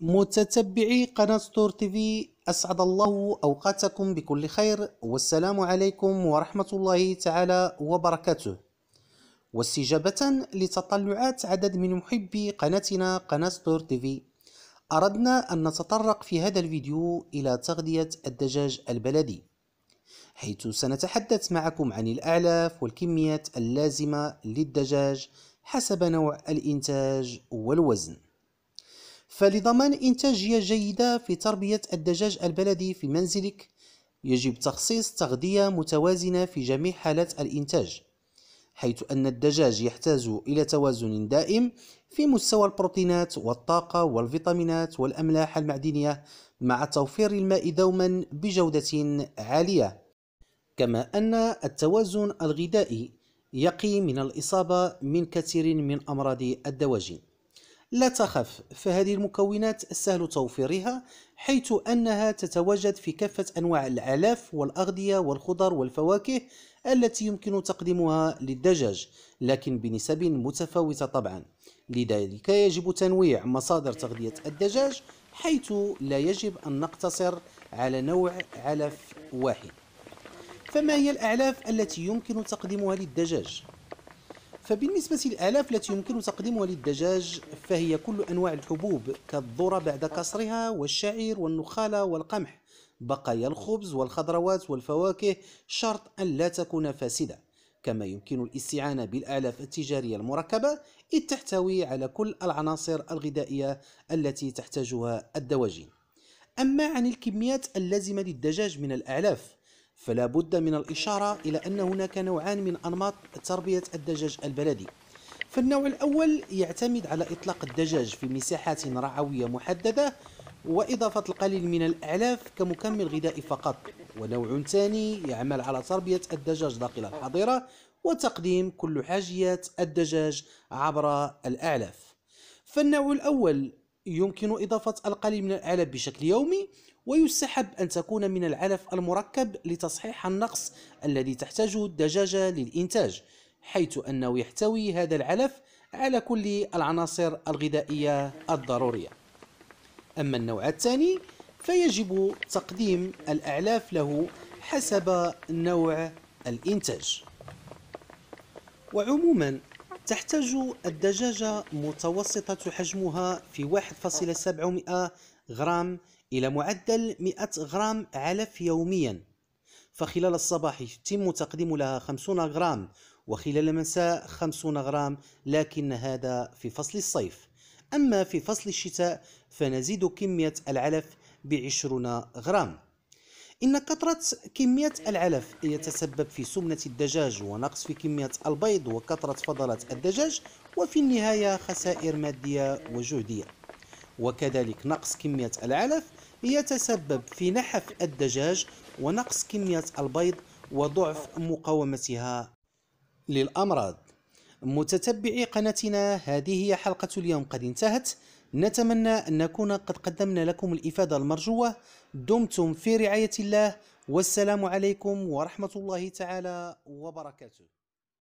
متتبعي قناة ستور تي في، أسعد الله أوقاتكم بكل خير، والسلام عليكم ورحمة الله تعالى وبركاته. واستجابة لتطلعات عدد من محبي قناتنا قناة ستور تي في، أردنا أن نتطرق في هذا الفيديو إلى تغذية الدجاج البلدي، حيث سنتحدث معكم عن الأعلاف والكميات اللازمة للدجاج حسب نوع الإنتاج والوزن. فلضمان إنتاجية جيدة في تربية الدجاج البلدي في منزلك، يجب تخصيص تغذية متوازنة في جميع حالات الإنتاج، حيث أن الدجاج يحتاج إلى توازن دائم في مستوى البروتينات والطاقة والفيتامينات والأملاح المعدنية، مع توفير الماء دوما بجودة عالية. كما أن التوازن الغذائي يقي من الإصابة من كثير من أمراض الدواجن. لا تخف، فهذه المكونات سهل توفيرها، حيث أنها تتواجد في كافة أنواع الأعلاف والأغذية والخضر والفواكه التي يمكن تقديمها للدجاج، لكن بنسب متفاوتة طبعا. لذلك يجب تنويع مصادر تغذية الدجاج، حيث لا يجب أن نقتصر على نوع علف واحد. فما هي الأعلاف التي يمكن تقديمها للدجاج؟ فبالنسبة للأعلاف التي يمكن تقديمها للدجاج، فهي كل أنواع الحبوب كالذرة بعد كسرها، والشعير والنخالة والقمح، بقايا الخبز والخضروات والفواكه، شرط أن لا تكون فاسدة. كما يمكن الاستعانة بالأعلاف التجارية المركبة، إذ تحتوي على كل العناصر الغذائية التي تحتاجها الدواجن. أما عن الكميات اللازمة للدجاج من الأعلاف، فلا بد من الإشارة إلى أن هناك نوعان من أنماط تربية الدجاج البلدي. فالنوع الأول يعتمد على إطلاق الدجاج في مساحات رعوية محددة، وإضافة القليل من الأعلاف كمكمل غذائي فقط. ونوع ثاني يعمل على تربية الدجاج داخل الحظيرة، وتقديم كل حاجيات الدجاج عبر الأعلاف. فالنوع الأول يمكن إضافة القليل من الأعلاف بشكل يومي، ويستحب أن تكون من العلف المركب لتصحيح النقص الذي تحتاجه الدجاجة للإنتاج، حيث أنه يحتوي هذا العلف على كل العناصر الغذائية الضرورية. أما النوع الثاني فيجب تقديم الأعلاف له حسب نوع الإنتاج. وعموما تحتاج الدجاجة متوسطة حجمها في 1.7 غرام إلى معدل 100 غرام علف يوميا. فخلال الصباح يتم تقديم لها 50 غرام، وخلال المساء 50 غرام، لكن هذا في فصل الصيف. أما في فصل الشتاء فنزيد كمية العلف ب20 غرام. إن كثرة كمية العلف يتسبب في سمنة الدجاج، ونقص في كمية البيض، وكثرة فضلات الدجاج، وفي النهاية خسائر مادية وجهدية. وكذلك نقص كمية العلف يتسبب في نحف الدجاج، ونقص كمية البيض، وضعف مقاومتها للأمراض. متتبعي قناتنا، هذه هي حلقة اليوم قد انتهت. نتمنى أن نكون قد قدمنا لكم الإفادة المرجوة. دمتم في رعاية الله، والسلام عليكم ورحمة الله تعالى وبركاته.